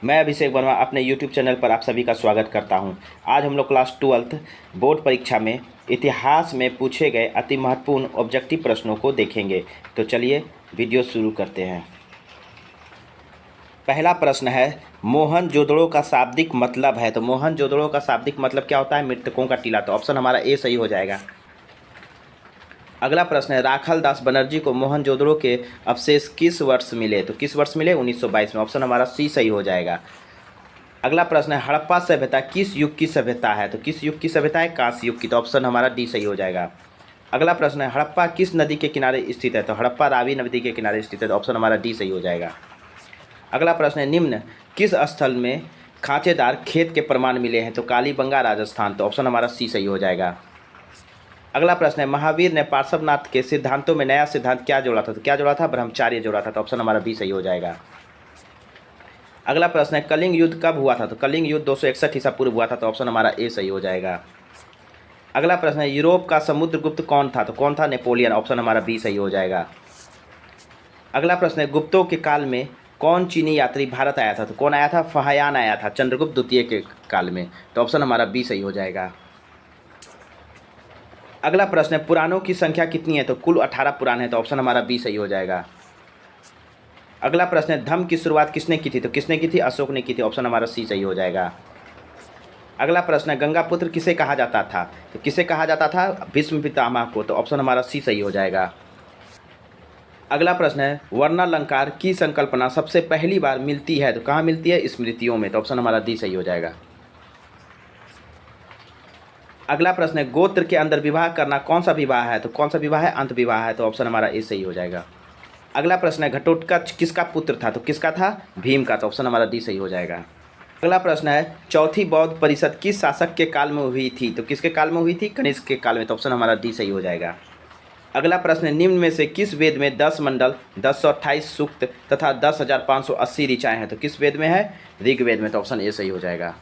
मैं अभिषेक वर्मा अपने YouTube channel पर आप सभी का स्वागत करता हूं। आज हम लोग क्लास 12th बोर्ड परीक्षा में इतिहास में पूछे गए अति महत्वपूर्ण ऑब्जेक्टिव प्रश्नों को देखेंगे। तो चलिए वीडियो शुरू करते हैं। पहला प्रश्न है, मोहनजोदड़ो का शाब्दिक मतलब है। तो मोहनजोदड़ो का शाब्दिक मतलब क्या होता है? मृतकों का टीला। तो ऑप्शन हमारा ए सही हो जाएगा। अगला प्रश्न है, राखाल दास बनर्जी को मोहनजोदड़ो के अवशेष किस वर्ष मिले? तो किस वर्ष मिले? 1922 में। ऑप्शन हमारा सी सही हो जाएगा। अगला प्रश्न है, हड़प्पा सभ्यता किस युग की सभ्यता है? तो किस युग की सभ्यता है? कांस्य युग की। तो ऑप्शन हमारा डी सही हो जाएगा। अगला प्रश्न है, हड़प्पा किस नदी के किनारे स्थित है? तो हड़प्पा रावी नदी के किनारे स्थित है। तो ऑप्शन हमारा डी सही हो जाएगा। अगला प्रश्न है, निम्न किस स्थल में खांचेदार खेत के प्रमाण मिले हैं? तो कालीबंगा राजस्थान। तो ऑप्शन हमारा सी सही हो जाएगा। अगला प्रश्न है, महावीर ने पार्श्वनाथ के सिद्धांतों में नया सिद्धांत क्या जोड़ा था? तो क्या जोड़ा था? ब्रह्मचार्य जोड़ा था। तो ऑप्शन हमारा बी सही हो जाएगा। अगला प्रश्न है, कलिंग युद्ध कब हुआ था? तो कलिंग युद्ध 261 ईसा पूर्व हुआ था। तो ऑप्शन हमारा ए सही हो जाएगा। अगला प्रश्न है, यूरोप का समुद्रगुप्त कौन था? तो कौन था? नेपोलियन। ऑप्शन हमारा बी सही हो जाएगा। अगला प्रश्न है, गुप्तों के काल में कौन चीनी यात्री भारत आया था? तो कौन आया था? फहायान आया था चंद्रगुप्त द्वितीय के काल में। तो ऑप्शन हमारा बी सही हो जाएगा। अगला प्रश्न है, पुराणों की संख्या कितनी है? तो कुल 18 पुराण है। तो ऑप्शन हमारा बी सही हो जाएगा। अगला प्रश्न है, धम्म की शुरुआत किसने की थी? तो किसने की थी? अशोक ने की थी। ऑप्शन हमारा सी सही हो जाएगा। अगला प्रश्न है, गंगापुत्र किसे कहा जाता था? तो किसे कहा जाता था? भीष्म पितामह को। तो ऑप्शन हमारा सी सही हो जाएगा। अगला प्रश्न है, वर्णालंकार की संकल्पना सबसे पहली बार मिलती है? तो कहाँ मिलती है? स्मृतियों में। तो ऑप्शन हमारा डी सही हो जाएगा। अगला प्रश्न है, गोत्र के अंदर विवाह करना कौन सा विवाह है? तो कौन सा विवाह है? अंत विवाह है। तो ऑप्शन हमारा ए सही हो जाएगा। अगला प्रश्न है, घटोत्कच किसका पुत्र था? तो किसका था? भीम का। तो ऑप्शन हमारा डी सही हो जाएगा। अगला प्रश्न है, चौथी बौद्ध परिषद किस शासक के काल में हुई थी? तो किसके काल में हुई थी? कनिष्क के काल में। तो ऑप्शन हमारा डी सही हो जाएगा। अगला प्रश्न है, निम्न में से किस वेद में 10 मंडल 1028 सूक्त तथा 10,580 ऋचाएँ हैं? तो किस वेद में है? ऋग्वेद में। तो ऑप्शन ए सही हो जाएगा।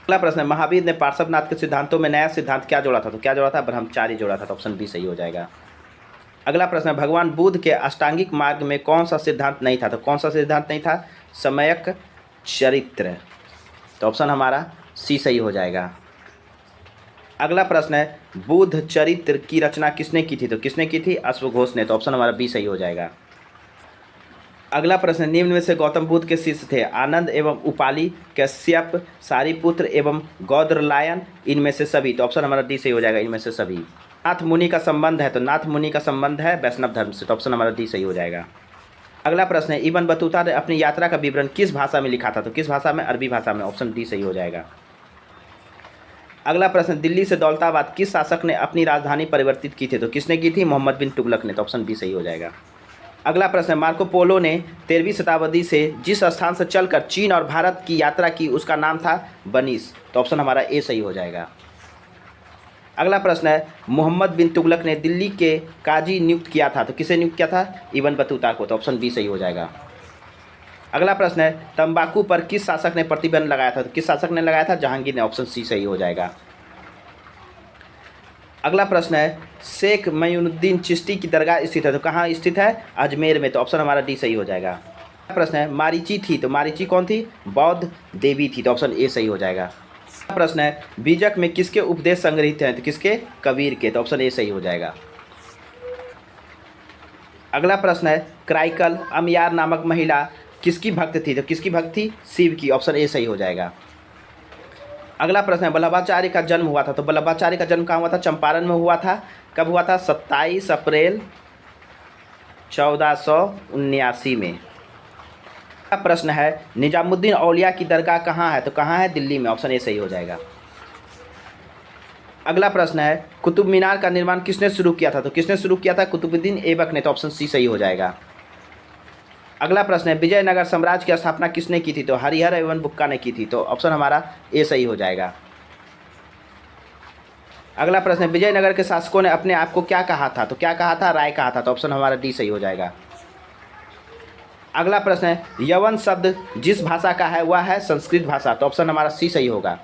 अगला प्रश्न है, महावीर ने पार्श्वनाथ के सिद्धांतों में नया सिद्धांत क्या जोड़ा था? तो क्या जोड़ा था? ब्रह्मचार्य जोड़ा था। तो ऑप्शन बी सही हो जाएगा। अगला प्रश्न है, भगवान बुद्ध के अष्टांगिक मार्ग में कौन सा सिद्धांत नहीं था? तो कौन सा सिद्धांत नहीं था? सम्यक चरित्र। तो ऑप्शन हमारा सी सही हो जाएगा। अगला प्रश्न है, बुद्ध चरित्र की रचना किसने की थी? तो किसने की थी? अश्वघोष ने। तो ऑप्शन हमारा बी सही हो जाएगा। अगला प्रश्न, निम्न में से गौतम बुद्ध के शिष्य थे आनंद एवं उपाली, कश्यप, सारिपुत्र एवं गौदरलायन, इनमें से सभी। तो ऑप्शन हमारा डी सही हो जाएगा, इनमें से सभी। नाथ मुनि का संबंध है? तो नाथ मुनि का संबंध है वैष्णव धर्म से। तो ऑप्शन हमारा डी सही हो जाएगा। अगला प्रश्न है, इब्न बतूता ने अपनी यात्रा का विवरण किस भाषा में लिखा था? तो किस भाषा में? अरबी भाषा में। ऑप्शन डी सही हो जाएगा। अगला प्रश्न, दिल्ली से दौलताबाद किस शासक ने अपनी राजधानी परिवर्तित की थी? तो किसने की थी? मोहम्मद बिन तुगलक ने। तो ऑप्शन बी सही हो जाएगा। अगला प्रश्न है, मार्को पोलो ने 13वीं शताब्दी से जिस स्थान से चलकर चीन और भारत की यात्रा की उसका नाम था बनीस। तो ऑप्शन हमारा ए सही हो जाएगा। अगला प्रश्न है, मोहम्मद बिन तुगलक ने दिल्ली के काजी नियुक्त किया था? तो किसे नियुक्त किया था? इब्न बतूता को। तो ऑप्शन बी सही हो जाएगा। अगला प्रश्न है, तंबाकू पर किस शासक ने प्रतिबंध लगाया था? तो किस शासक ने लगाया था? जहांगीर ने। ऑप्शन सी सही हो जाएगा। अगला प्रश्न है, शेख मईनुद्दीन चिश्ती की दरगाह स्थित है? तो कहाँ स्थित है? अजमेर में। तो ऑप्शन हमारा डी सही हो जाएगा। अगला प्रश्न है, मारीची थी? तो मारीची कौन थी? बौद्ध देवी थी। तो ऑप्शन ए सही हो जाएगा। अगला प्रश्न है, बीजक में किसके उपदेश संग्रहित हैं? तो किसके? कबीर के। तो ऑप्शन ए सही हो जाएगा। अगला प्रश्न है, क्राइकल अमयार नामक महिला किसकी भक्त थी? तो किसकी भक्त थी? शिव की। ऑप्शन ए सही हो जाएगा। अगला प्रश्न है, वल्लभाचार्य का जन्म हुआ था? तो वल्लभाचार्य का जन्म कहाँ हुआ था? चंपारण में हुआ था। कब हुआ था? 27 अप्रैल 1479 में। अगला प्रश्न है, निजामुद्दीन औलिया की दरगाह कहाँ है? तो कहाँ है? दिल्ली में। ऑप्शन ए सही हो जाएगा। अगला प्रश्न है, कुतुब मीनार का निर्माण किसने शुरू किया था? तो किसने शुरू किया था? कुतुबुद्दीन ऐबक ने। तो ऑप्शन सी सही हो जाएगा। अगला प्रश्न है, विजयनगर साम्राज्य की स्थापना किसने की थी? तो हरिहर एवं बुक्का ने की थी। तो ऑप्शन हमारा ए सही हो जाएगा। अगला प्रश्न है, विजयनगर के शासकों ने अपने आप को क्या कहा था? तो क्या कहा था? राय कहा था। तो ऑप्शन हमारा डी सही हो जाएगा। अगला प्रश्न है, यवन शब्द जिस भाषा का है वह है संस्कृत भाषा। तो ऑप्शन हमारा सी सही होगा।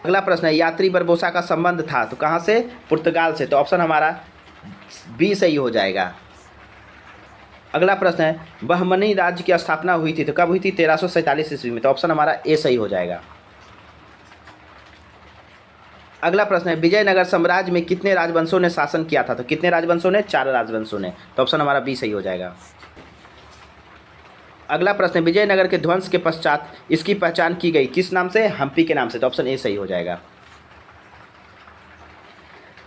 अगला प्रश्न है, यात्री बरबोसा का संबंध था? तो कहाँ से? पुर्तगाल से। तो ऑप्शन हमारा बी सही हो जाएगा। अगला प्रश्न है बहमनी राज्य की स्थापना हुई थी तो कब हुई थी? 1347 ईस्वी में। तो ऑप्शन हमारा ए सही हो जाएगा। अगला प्रश्न है विजयनगर साम्राज्य में कितने राजवंशों ने शासन किया था? तो कितने राजवंशों ने? 4 राजवंशों ने। तो ऑप्शन हमारा बी सही हो जाएगा। अगला प्रश्न है विजयनगर के ध्वंस के पश्चात इसकी पहचान की गई किस नाम से? हम्पी के नाम से। तो ऑप्शन ए सही हो जाएगा।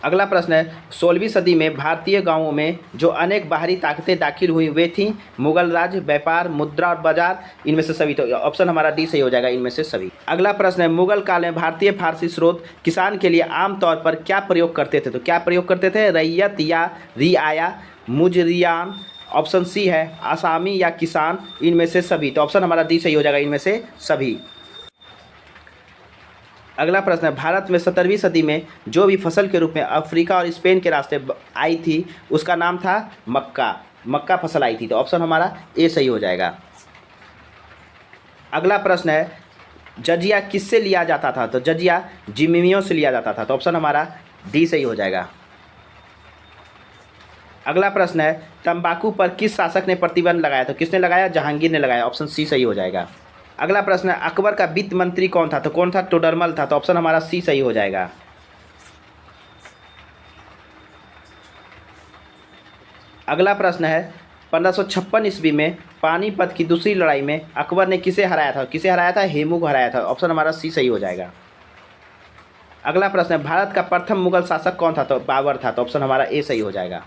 अगला प्रश्न है 16वीं सदी में भारतीय गांवों में जो अनेक बाहरी ताकतें दाखिल हुई वे थीं मुगल राज, व्यापार, मुद्रा और बाजार, इनमें से सभी। तो ऑप्शन हमारा डी सही हो जाएगा, इनमें से सभी। अगला प्रश्न है मुगल काल में भारतीय फारसी स्रोत किसान के लिए आमतौर पर क्या प्रयोग करते थे? तो क्या प्रयोग करते थे? रैयत या रियाया, मुजरियान, ऑप्शन सी है आसामी या किसान, इनमें से सभी। तो ऑप्शन हमारा डी सही हो जाएगा, इनमें से सभी। अगला प्रश्न है भारत में 17वीं सदी में जो भी फसल के रूप में अफ्रीका और स्पेन के रास्ते आई थी उसका नाम था मक्का। मक्का फसल आई थी। तो ऑप्शन हमारा ए सही हो जाएगा। अगला प्रश्न है जजिया किससे लिया जाता था? तो जजिया जिम्मियों से लिया जाता था। तो ऑप्शन हमारा डी सही हो जाएगा। अगला प्रश्न है तंबाकू पर किस शासक ने प्रतिबंध लगाया? तो किसने लगाया? जहांगीर ने लगाया। ऑप्शन सी सही हो जाएगा। अगला प्रश्न है अकबर का वित्त मंत्री कौन था? तो कौन था? टोडरमल था। तो ऑप्शन हमारा सी सही हो जाएगा। अगला प्रश्न है 1556 ईस्वी में पानीपत की दूसरी लड़ाई में अकबर ने किसे हराया था? किसे हराया था? हेमू को हराया था। ऑप्शन हमारा सी सही हो जाएगा। अगला प्रश्न है भारत का प्रथम मुगल शासक कौन था? तो बाबर था। तो ऑप्शन हमारा ए सही हो जाएगा।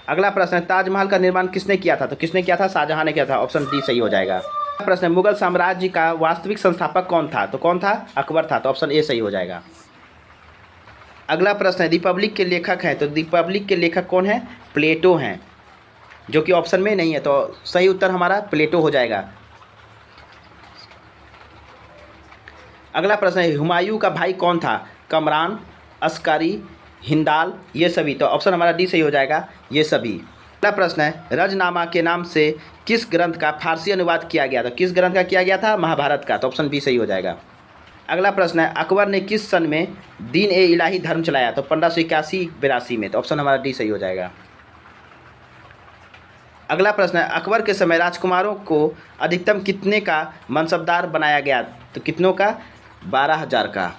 अगला प्रश्न है ताजमहल का निर्माण किसने किया था? तो किसने किया था? शाहजहां ने किया था। ऑप्शन डी सही हो जाएगा। अगला प्रश्न है मुगल साम्राज्य का वास्तविक संस्थापक कौन था? तो कौन था? अकबर था। तो ऑप्शन ए सही हो जाएगा। अगला प्रश्न है रिपब्लिक के लेखक हैं तो रिपब्लिक के लेखक कौन है? प्लेटो हैं, जो कि ऑप्शन में नहीं है। तो सही उत्तर हमारा प्लेटो हो जाएगा। अगला प्रश्न है हुमायूं का भाई कौन था? कमरान, अस्कारी, हिंदाल, ये सभी। तो ऑप्शन हमारा डी सही हो जाएगा, ये सभी। अगला प्रश्न है रजनामा के नाम से किस ग्रंथ का फारसी अनुवाद किया गया था? किस ग्रंथ का किया गया था? महाभारत का। तो ऑप्शन बी सही हो जाएगा। अगला प्रश्न है अकबर ने किस सन में दीन ए इलाही धर्म चलाया? तो 1581-82 में। तो ऑप्शन हमारा डी सही हो जाएगा। अगला प्रश्न है अकबर के समय राजकुमारों को अधिकतम कितने का मनसबदार बनाया गया? तो कितनों का? 12,000 का।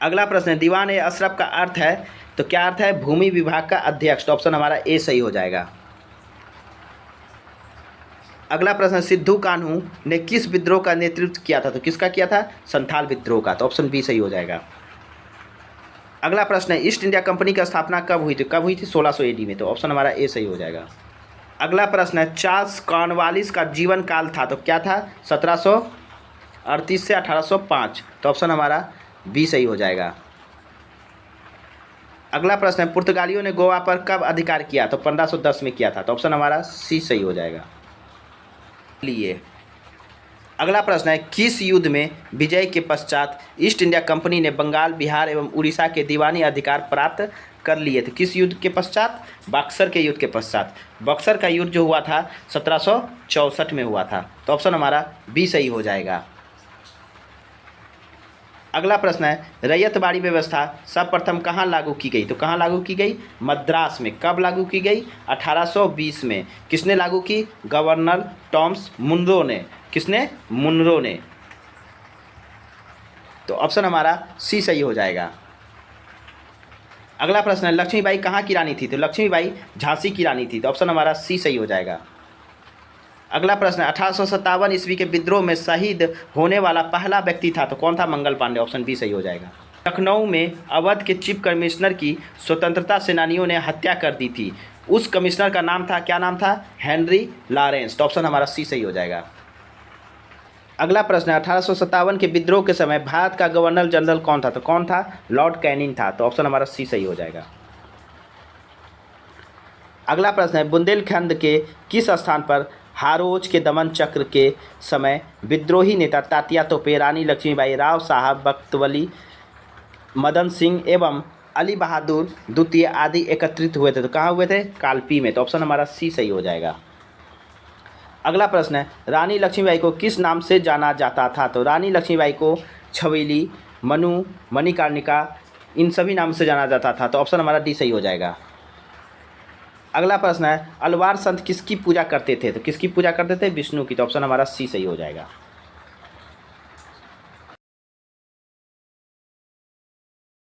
अगला प्रश्न है दीवान ए अशरफ का अर्थ है तो क्या अर्थ है? भूमि विभाग का अध्यक्ष। तो ऑप्शन हमारा ए सही हो जाएगा। अगला प्रश्न है सिद्धू कान्हू ने किस विद्रोह का नेतृत्व किया था? तो किसका किया था? संथाल विद्रोह का। तो ऑप्शन बी सही हो जाएगा। अगला प्रश्न है ईस्ट इंडिया कंपनी की स्थापना कब हुई थी? कब हुई थी? 1600 AD में। तो ऑप्शन हमारा ए सही हो जाएगा। अगला प्रश्न है चार्ल्स कॉर्नवालिस का जीवन काल था तो क्या था? 1738 से 1805। तो ऑप्शन हमारा बी सही हो जाएगा। अगला प्रश्न है पुर्तगालियों ने गोवा पर कब अधिकार किया? तो 1510 में किया था। तो ऑप्शन हमारा सी सही हो जाएगा। लिए अगला प्रश्न है किस युद्ध में विजय के पश्चात ईस्ट इंडिया कंपनी ने बंगाल, बिहार एवं उड़ीसा के दीवानी अधिकार प्राप्त कर लिए थे? किस युद्ध के पश्चात? बक्सर के युद्ध के पश्चात। बक्सर का युद्ध जो हुआ था 1764 में हुआ था। तो ऑप्शन हमारा बी सही हो जाएगा। अगला प्रश्न है रैयतबाड़ी व्यवस्था सर्वप्रथम कहाँ लागू की गई? तो कहाँ लागू की गई? मद्रास में। कब लागू की गई? 1820 में। किसने लागू की? गवर्नर टॉमस मुनरो ने। किसने? मुनरो ने। तो ऑप्शन हमारा सी सही हो जाएगा। अगला प्रश्न है लक्ष्मीबाई कहाँ की रानी थी? तो लक्ष्मीबाई झांसी की रानी थी। तो ऑप्शन हमारा सी सही हो जाएगा। अगला प्रश्न 1857 ईस्वी के विद्रोह में शहीद होने वाला पहला व्यक्ति था तो कौन था? मंगल पांडे। ऑप्शन बी सही हो जाएगा। लखनऊ में अवध के चीफ कमिश्नर की स्वतंत्रता सेनानियों ने हत्या कर दी थी, उस कमिश्नर का नाम था? क्या नाम था? Henry Lawrence. तो ऑप्शन हमारा सी सही हो जाएगा। अगला प्रश्न 1857 के विद्रोह के समय भारत का गवर्नर जनरल कौन था? तो कौन था? लॉर्ड कैनिंग था। तो ऑप्शन हमारा सी सही हो जाएगा। अगला प्रश्न है बुंदेलखंड के किस स्थान पर हारोज के दमन चक्र के समय विद्रोही नेता तात्या तोपे, रानी लक्ष्मीबाई, राव साहब बख्तवली, मदन सिंह एवं अली बहादुर द्वितीय आदि एकत्रित हुए थे? तो कहाँ हुए थे? कालपी में। तो ऑप्शन हमारा सी सही हो जाएगा। अगला प्रश्न है रानी लक्ष्मीबाई को किस नाम से जाना जाता था? तो रानी लक्ष्मीबाई को छबीली, मनु, मणिकर्णिका, इन सभी नाम से जाना जाता था। तो ऑप्शन हमारा डी सही हो जाएगा। अगला प्रश्न है अलवार संत किसकी पूजा करते थे? तो किसकी पूजा करते थे? विष्णु की। तो ऑप्शन हमारा सी सही हो जाएगा।